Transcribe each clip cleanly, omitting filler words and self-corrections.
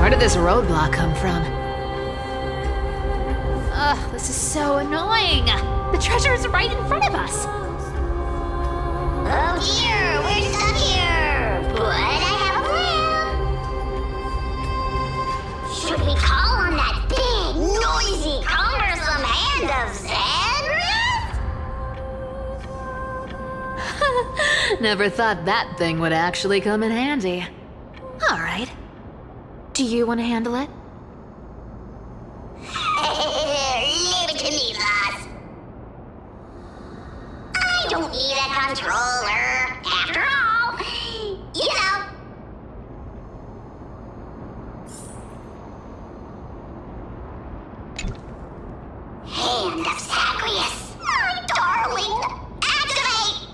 Where did this roadblock come from? Ugh, this is so annoying. The treasure is right in front of us. Oh dear, we're stuck here. But I have a plan. Should we call on that big, noisy, cumbersome hand of Zedrith? Never thought that thing would actually come in handy. All right. Do you want to handle it? Leave it to me, boss. I don't need a controller. After all, you know. Hand of Zagreus. My darling. Activate!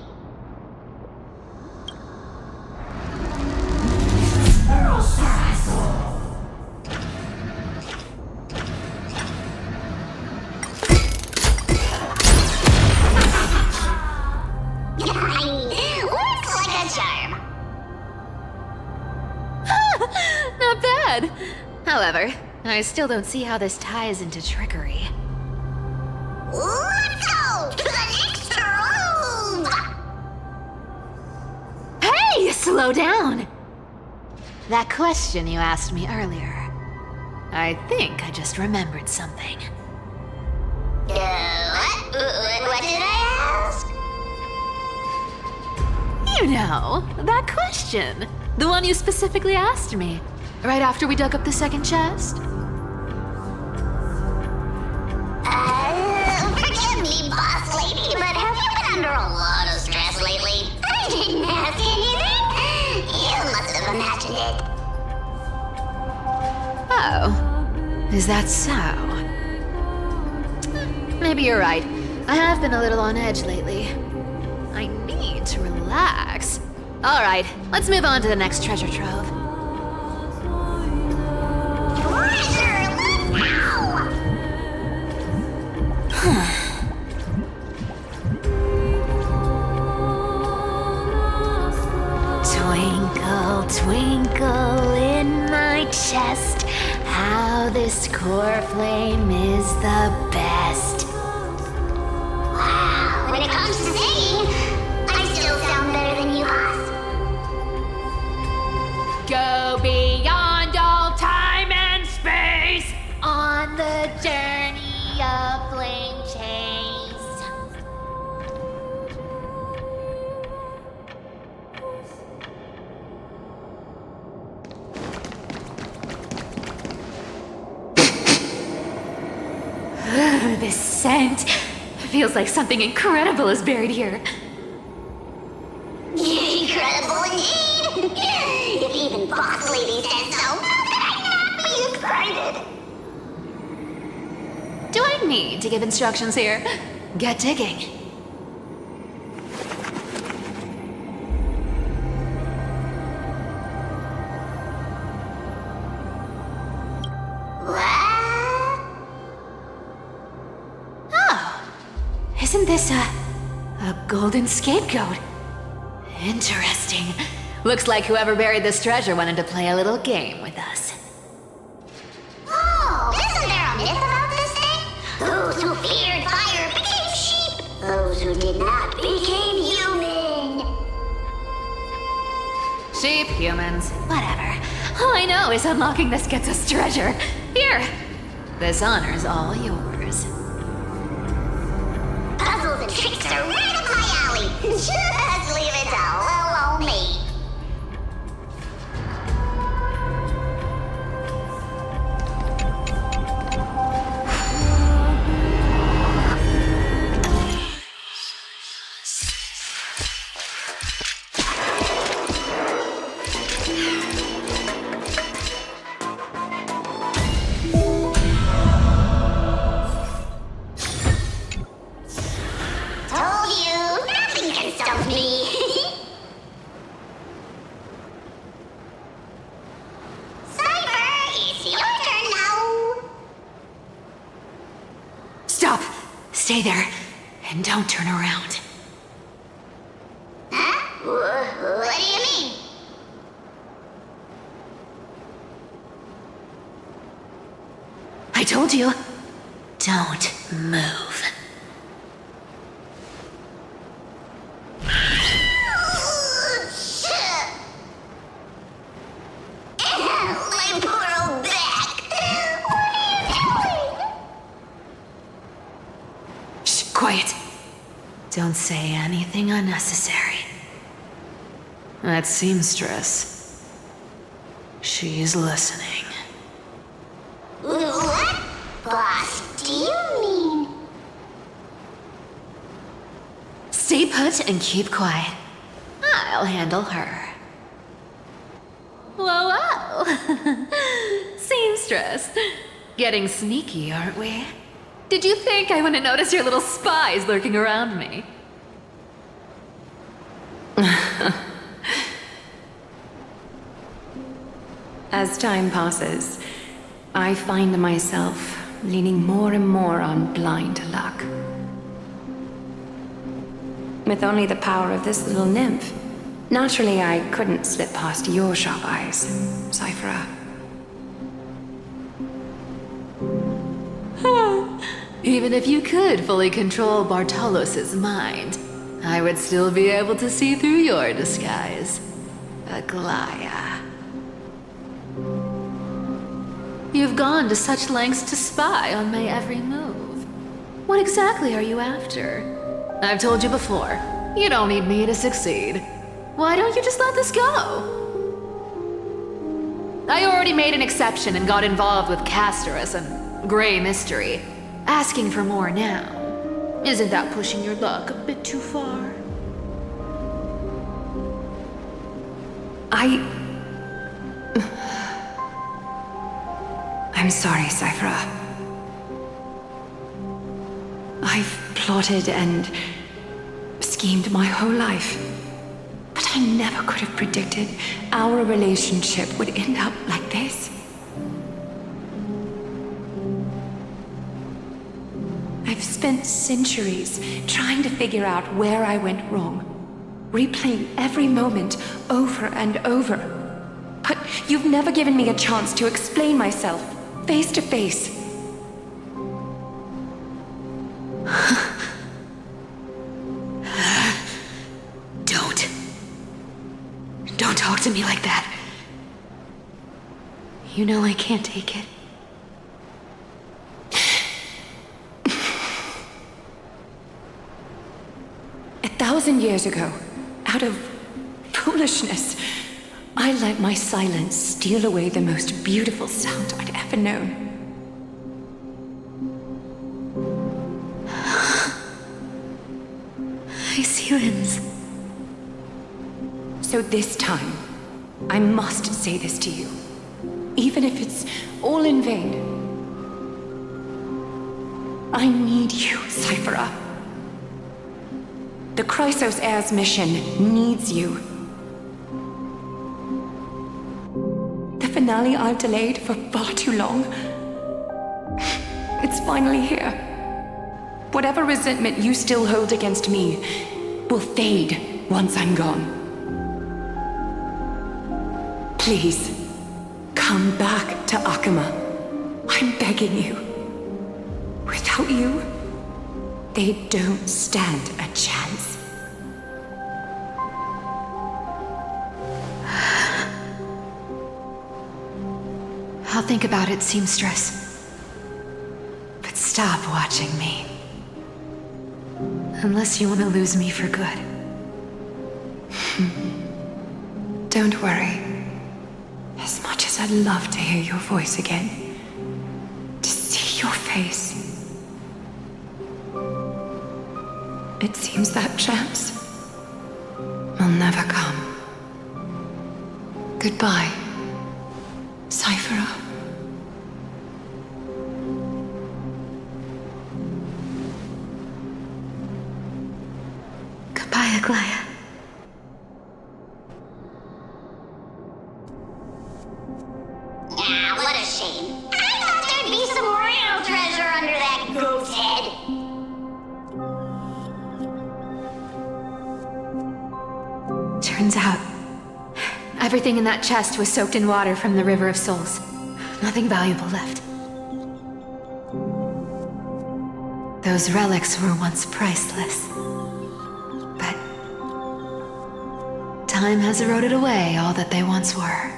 Looks like a charm. Not bad. However, I still don't see how this ties into trickery. Let's go to the next room! Hey, slow down! That question you asked me earlier. I think I just remembered something. What did I ask? You know, that question. The one you specifically asked me. Right after we dug up the second chest. Forgive me, boss lady, but have you been under a lot of stress lately? I didn't ask anything. You must have imagined it. Oh, is that so? Maybe you're right. I have been a little on edge lately. I need to relax. All right, let's move on to the next treasure trove. Treasure, let's go! Twinkle, twinkle in my chest, how this core flame is the best. Wow, when it comes to singing, I still sound better than you, boss. Go beyond all time and space on the journey of flame chase. This scent feels like something incredible is buried here. Incredible indeed! If even boss lady says so, how could I not be excited? Do I need to give instructions here? Get digging. What? Oh, isn't this a golden scapegoat? Interesting. Looks like whoever buried this treasure wanted to play a little game with us. Oh, isn't there a myth about this thing? Those who feared fire became sheep. Those who did not became human. Sheep, humans, whatever. All I know is unlocking this gets us treasure. Here, this honor's all yours. Puzzles and tricks are right up my alley. Just leave it to little old me. Told you, nothing can stop me. Cipher, it's your turn now. Stop! Stay there, and don't turn around. Huh? What do you mean? I told you. Don't move. My poor old back. What are you doing? Shh, quiet. Don't say anything unnecessary. That seamstress. She's listening. What, boss, do you mean? Stay put and keep quiet. I'll handle her. Whoa, whoa! Seamstress. Getting sneaky, aren't we? Did you think I wouldn't notice your little spies lurking around me? As time passes, I find myself leaning more and more on blind luck. With only the power of this little nymph, naturally I couldn't slip past your sharp eyes, Cipher. Even if you could fully control Bartholos' mind, I would still be able to see through your disguise. Aglaea. You've gone to such lengths to spy on my every move. What exactly are you after? I've told you before, you don't need me to succeed. Why don't you just let this go? I already made an exception and got involved with Castorus and Grey Mystery. Asking for more now. Isn't that pushing your luck a bit too far? I'm sorry, Cipher. I've plotted and schemed my whole life. But I never could have predicted our relationship would end up like this. I've spent centuries trying to figure out where I went wrong, replaying every moment over and over. But you've never given me a chance to explain myself, face to face. Don't talk to me like that. You know I can't take it. 1,000 years ago, out of foolishness, I let my silence steal away the most beautiful sound I'd ever known. I see limbs. So this time, I must say this to you, even if it's all in vain. I need you, Cipher. The Chrysos Heir's mission needs you. The finale I've delayed for far too long. It's finally here. Whatever resentment you still hold against me will fade once I'm gone. Please, come back to Akama. I'm begging you. Without you, they don't stand a chance. I'll think about it, seamstress. But stop watching me. Unless you want to lose me for good. Don't worry. As much as I'd love to hear your voice again, to see your face, it seems that chance will never come. Goodbye, Cipher. Goodbye, Aglaea. Ah, what a shame. I thought there'd be some real treasure under that goat's head. Turns out, everything in that chest was soaked in water from the River of Souls. Nothing valuable left. Those relics were once priceless. But time has eroded away all that they once were.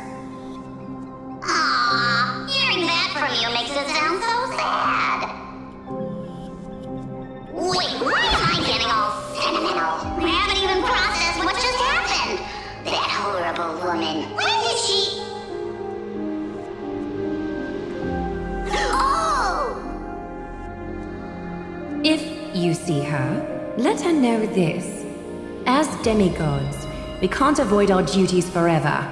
Aww, hearing that from you makes it sound so sad. Wait, why am I getting all sentimental? I haven't even processed what just happened. That horrible woman. When did she... Oh! If you see her, let her know this. As demigods, we can't avoid our duties forever.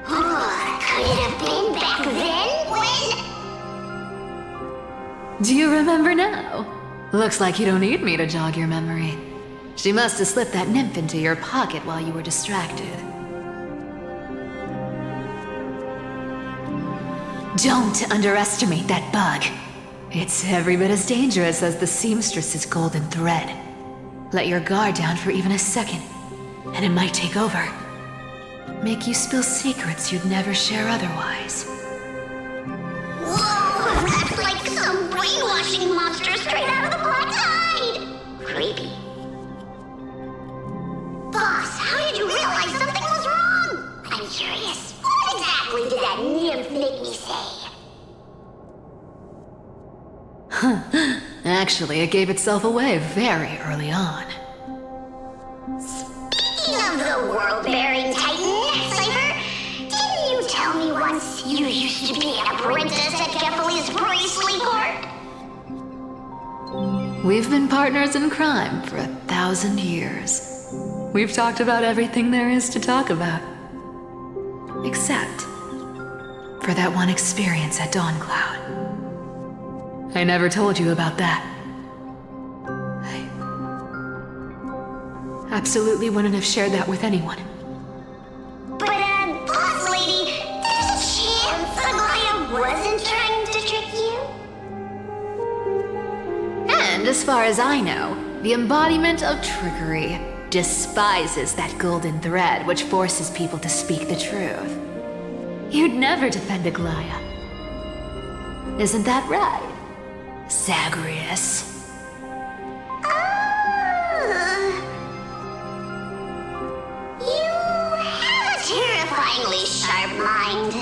Could it have been back then? When? Do you remember now? Looks like you don't need me to jog your memory. She must have slipped that nymph into your pocket while you were distracted. Don't underestimate that bug. It's every bit as dangerous as the seamstress's golden thread. Let your guard down for even a second, and it might take over. Make you spill secrets you'd never share otherwise. Whoa, that's like some brainwashing monster straight out of the Black Tide! Creepy. Boss, how did you realize something was wrong? I'm curious. What exactly did that nymph make me say? Actually, it gave itself away very early on. Speaking of the world-bearing titan, Cipher, didn't you tell me once you used to be an apprentice at Kephalie's priestly court? We've been partners in crime for 1,000 years. We've talked about everything there is to talk about. Except for that one experience at Dawncloud. I never told you about that. I absolutely wouldn't have shared that with anyone. But, boss lady, there's a chance Aglaea wasn't trying to trick you? And as far as I know, the embodiment of trickery despises that golden thread which forces people to speak the truth. You'd never defend Aglaea. Isn't that right, Zagreus? You have a terrifyingly sharp mind.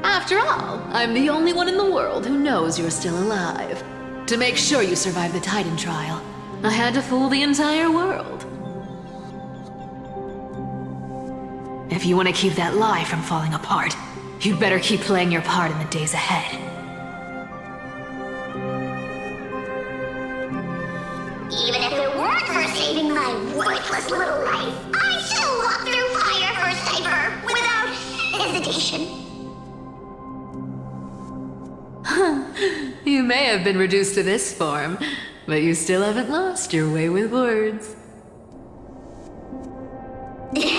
After all, I'm the only one in the world who knows you're still alive. To make sure you survive the Titan trial, I had to fool the entire world. If you want to keep that lie from falling apart, you'd better keep playing your part in the days ahead. Even if it weren't for saving my worthless little life, I'd still walk through fire for Cipher without hesitation. You may have been reduced to this form, but you still haven't lost your way with words. Speaking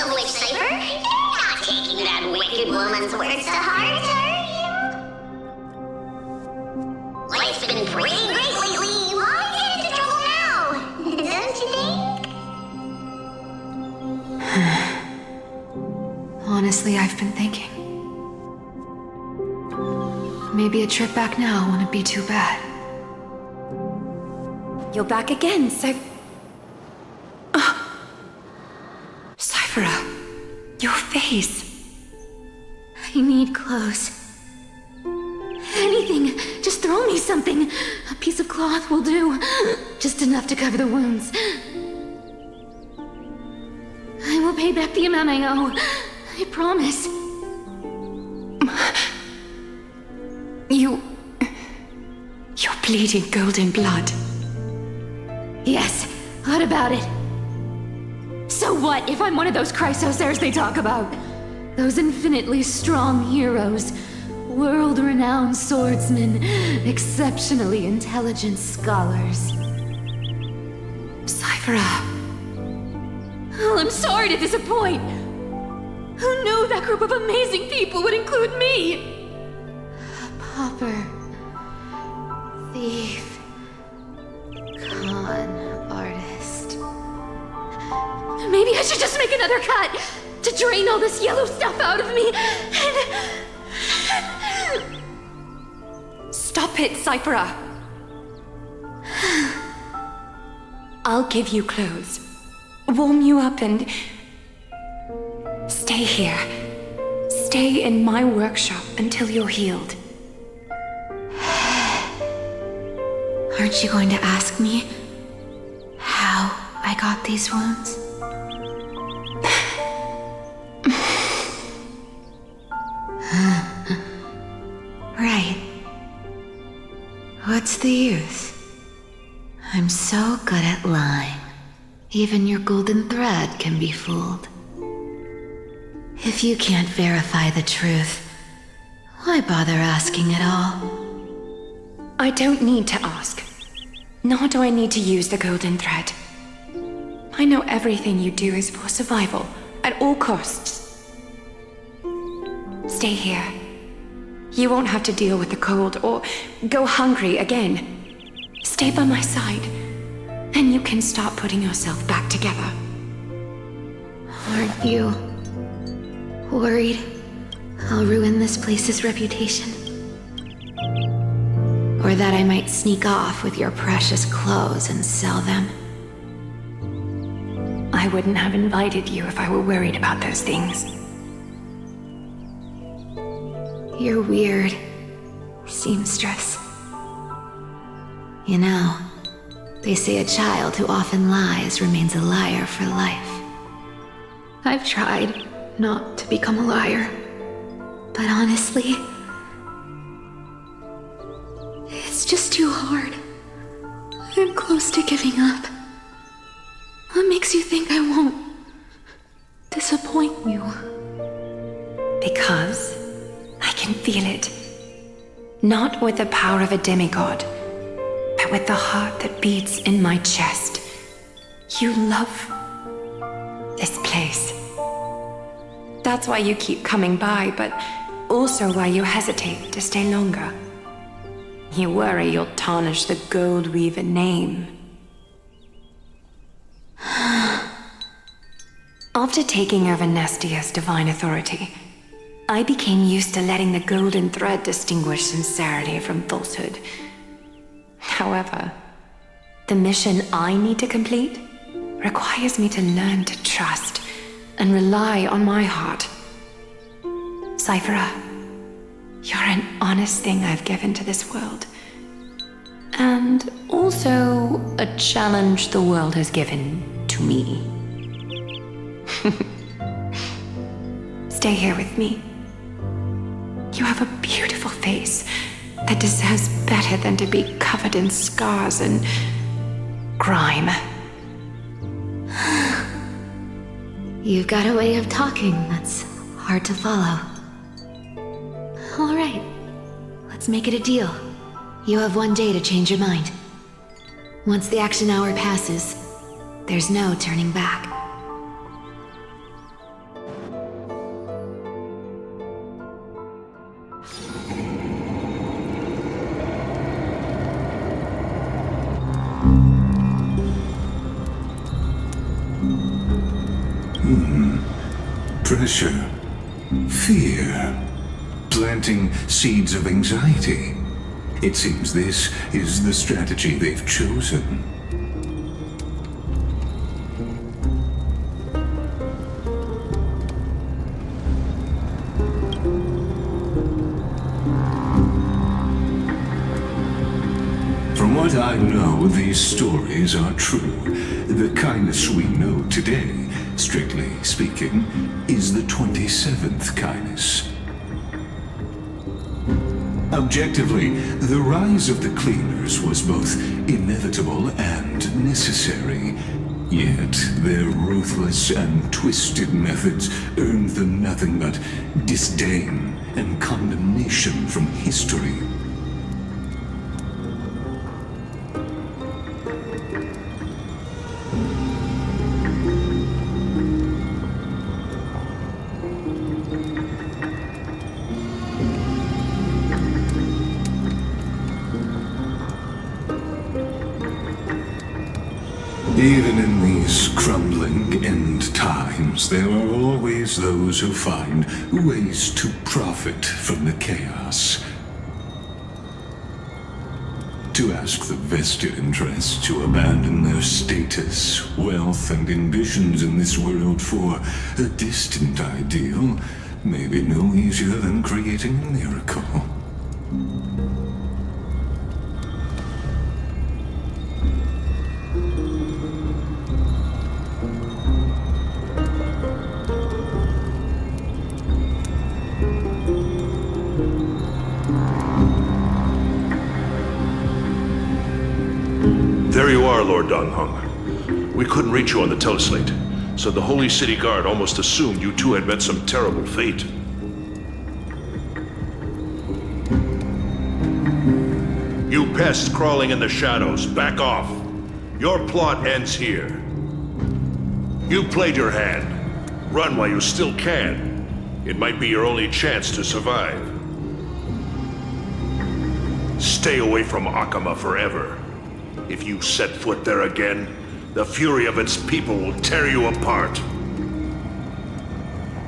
of which, Cipher, you're not taking that wicked woman's words to heart, are you? Life's been pretty great lately. Why get into trouble now? Don't you think? Honestly, I've been thinking. Maybe a trip back now wouldn't be too bad. You're back again, so... Cyphera, your face. I need clothes. Anything. Just throw me something. A piece of cloth will do. Just enough to cover the wounds. I will pay back the amount I owe. I promise. You're bleeding golden blood. Yes, what about it? So what if I'm one of those Chrysosairs they talk about? Those infinitely strong heroes, world-renowned swordsmen, exceptionally intelligent scholars. Cyphera. Well, I'm sorry to disappoint. Who knew that group of amazing people would include me? A pauper, thief, con artist. Maybe I should just make another cut to drain all this yellow stuff out of me and Stop it, Cipher! I'll give you clothes, warm you up, and stay here. Stay in my workshop until you're healed. Aren't you going to ask me how I got these wounds? Right. What's the use? I'm so good at lying. Even your golden thread can be fooled. If you can't verify the truth, why bother asking at all? I don't need to ask. Nor do I need to use the golden thread. I know everything you do is for survival, at all costs. Stay here. You won't have to deal with the cold or go hungry again. Stay by my side, and you can start putting yourself back together. Aren't you worried I'll ruin this place's reputation? Or that I might sneak off with your precious clothes and sell them? I wouldn't have invited you if I were worried about those things. You're weird, seamstress. You know, they say a child who often lies remains a liar for life. I've tried not to become a liar, but honestly, it's just too hard. I'm close to giving up. What makes you think I won't disappoint you? Because I can feel it. Not with the power of a demigod, but with the heart that beats in my chest. You love this place. That's why you keep coming by, but also why you hesitate to stay longer. You worry you'll tarnish the Gold Weaver name. After taking over Nestia's divine authority, I became used to letting the golden thread distinguish sincerity from falsehood. However, the mission I need to complete requires me to learn to trust and rely on my heart. Cipher, you're an honest thing I've given to this world. And also a challenge the world has given to me. Stay here with me. You have a beautiful face that deserves better than to be covered in scars and grime. You've got a way of talking that's hard to follow. All right, let's make it a deal. You have 1 day to change your mind. Once the action hour passes, there's no turning back. Pressure, fear, planting seeds of anxiety. It seems this is the strategy they've chosen. From what I know, these stories are true. The kindness we know today, strictly speaking, is the 27th kindness. Objectively, the rise of the cleaners was both inevitable and necessary. Yet their ruthless and twisted methods earned them nothing but disdain and condemnation from history. Even in these crumbling end times, there are always those who find ways to profit from the chaos. to ask the vested interests to abandon their status, wealth, and ambitions in this world for a distant ideal may be no easier than creating a miracle. There you are, Lord Donghung. We couldn't reach you on the teleslate, so the Holy City Guard almost assumed you two had met some terrible fate. You pests crawling in the shadows, back off. Your plot ends here. You played your hand. Run while you still can. It might be your only chance to survive. Stay away from Akama forever. If you set foot there again, the fury of its people will tear you apart.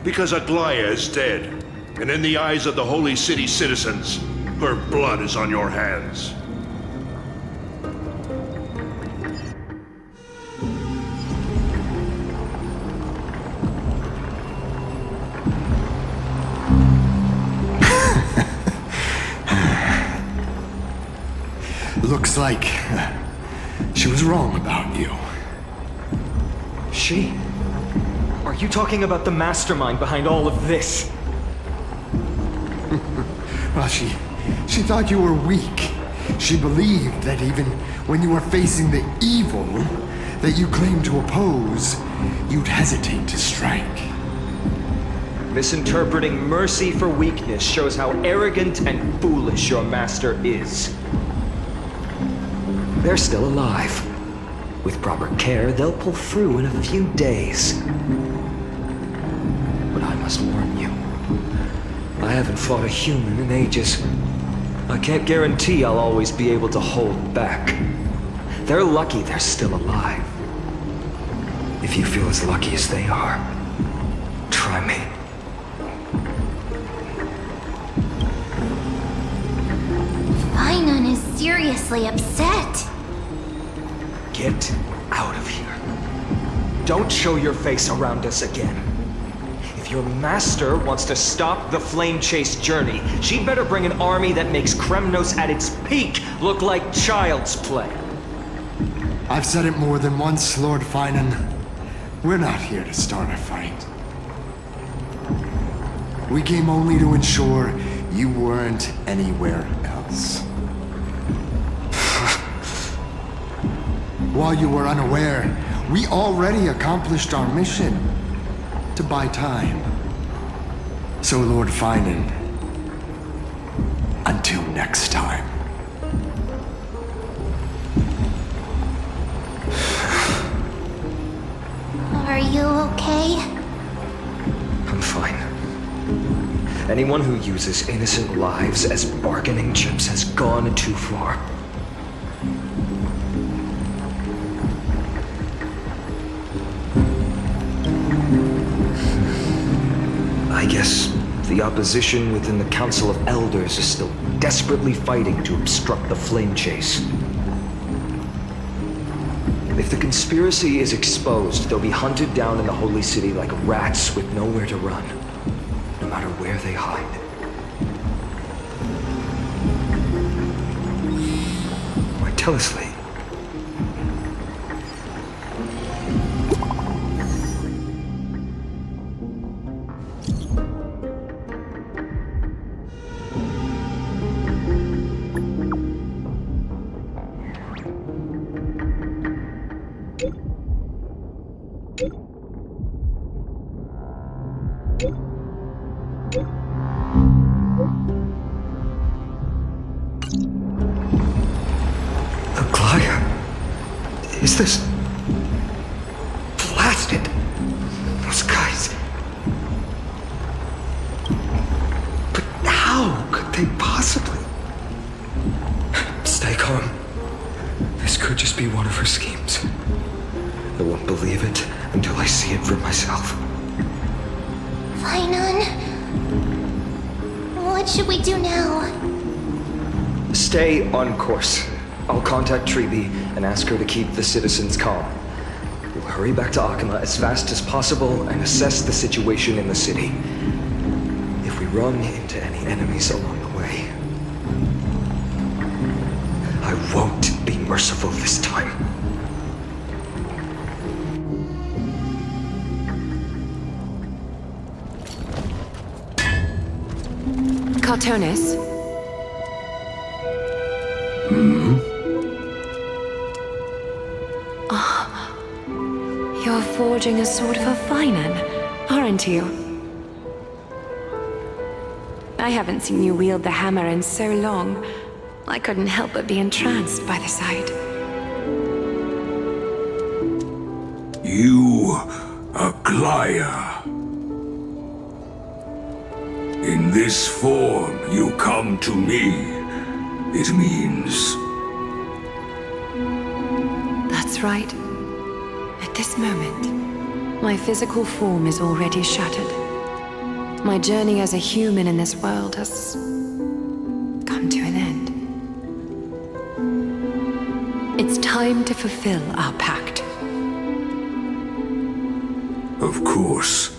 Because Aglaea is dead, and in the eyes of the Holy City citizens, her blood is on your hands. Looks like she was wrong about you. She? Are you talking about the mastermind behind all of this? Well, she thought you were weak. She believed that even when you were facing the evil that you claimed to oppose, you'd hesitate to strike. Misinterpreting mercy for weakness shows how arrogant and foolish your master is. They're still alive. With proper care, they'll pull through in a few days. But I must warn you, I haven't fought a human in ages. I can't guarantee I'll always be able to hold back. They're lucky they're still alive. If you feel as lucky as they are, try me. Finon is seriously upset. Get out of here. Don't show your face around us again. If your master wants to stop the Flame Chase journey, she'd better bring an army that makes Kremnos at its peak look like child's play. I've said it more than once, Lord Finon. We're not here to start a fight. We came only to ensure you weren't anywhere else. While you were unaware, we already accomplished our mission to buy time. So, Lord Finon, until next time. Are you okay? I'm fine. Anyone who uses innocent lives as bargaining chips has gone too far. I guess the opposition within the Council of Elders is still desperately fighting to obstruct the Flame Chase. If the conspiracy is exposed, they'll be hunted down in the Holy City like rats with nowhere to run, no matter where they hide. Why, tell us, Lee. Aglaea? Is this... blasted? Those guys... But how could they possibly... Stay calm. This could just be one of her schemes. I won't believe it until I see it for myself. Finon? What should we do now? Stay on course. I'll contact Treeby and ask her to keep the citizens calm. We'll hurry back to Akima as fast as possible and assess the situation in the city. If we run into any enemies along the way, I won't be merciful this time. Bartholos? You're forging a sword for Finan, aren't you? I haven't seen you wield the hammer in so long. I couldn't help but be entranced by the sight. You, Aglaea. In this form, you come to me. It means... That's right. At this moment, my physical form is already shattered. My journey as a human in this world has come to an end. It's time to fulfill our pact. Of course.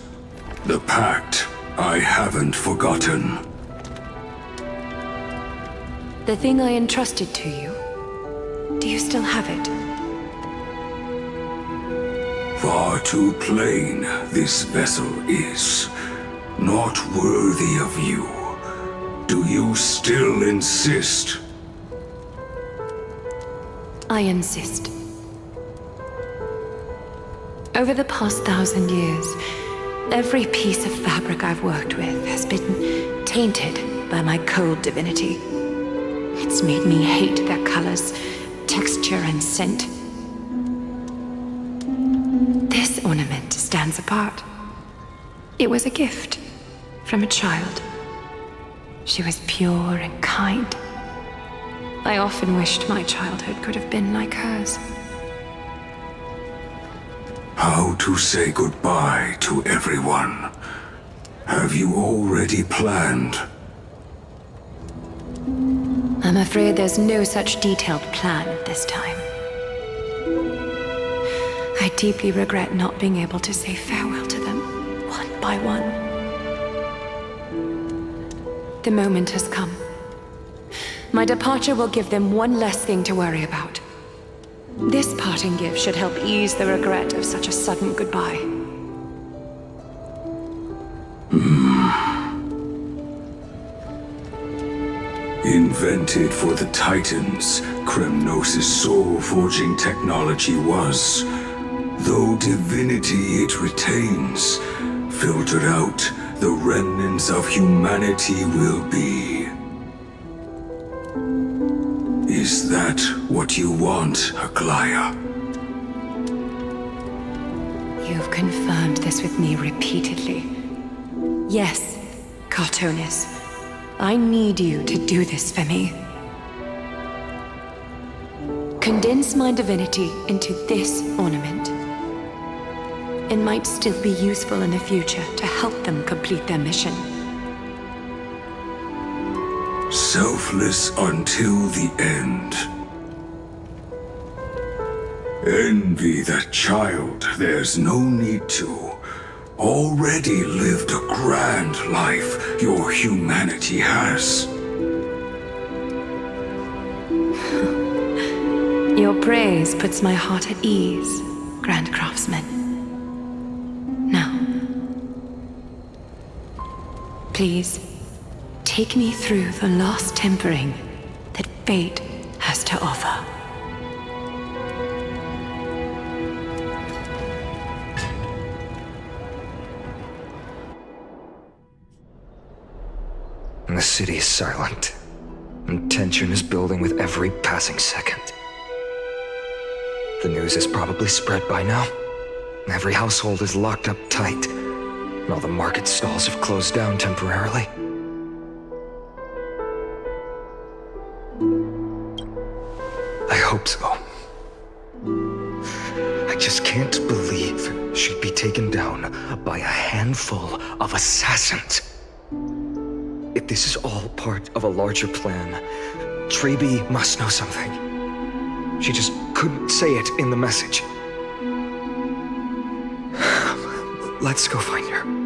The pact I haven't forgotten. The thing I entrusted to you, do you still have it? Far too plain this vessel is. Not worthy of you. Do you still insist? I insist. Over the past 1,000 years, every piece of fabric I've worked with has been tainted by my cold divinity. It's made me hate their colors, texture, and scent. This ornament stands apart. It was a gift from a child. She was pure and kind. I often wished my childhood could have been like hers. How to say goodbye to everyone? Have you already planned? I'm afraid there's no such detailed plan at this time. I deeply regret not being able to say farewell to them, one by one. The moment has come. My departure will give them one less thing to worry about. This parting gift should help ease the regret of such a sudden goodbye. Invented for the Titans, Kremnos' soul-forging technology was. Though divinity it retains, filtered out, the remnants of humanity will be. Is that what you want, Aglaea? You've confirmed this with me repeatedly. Yes, Bartholos. I need you to do this for me. Condense my divinity into this ornament. It might still be useful in the future to help them complete their mission. Selfless until the end. Envy that child, there's no need to. Already lived a grand life your humanity has. Your praise puts my heart at ease, Grand Craftsman. Now, please, take me through the last tempering that fate has to offer. The city is silent, and tension is building with every passing second. The news is probably spread by now. Every household is locked up tight, and all the market stalls have closed down temporarily. I hope so. I just can't believe she'd be taken down by a handful of assassins. If this is all part of a larger plan, Treeby must know something. She just couldn't say it in the message. Let's go find her.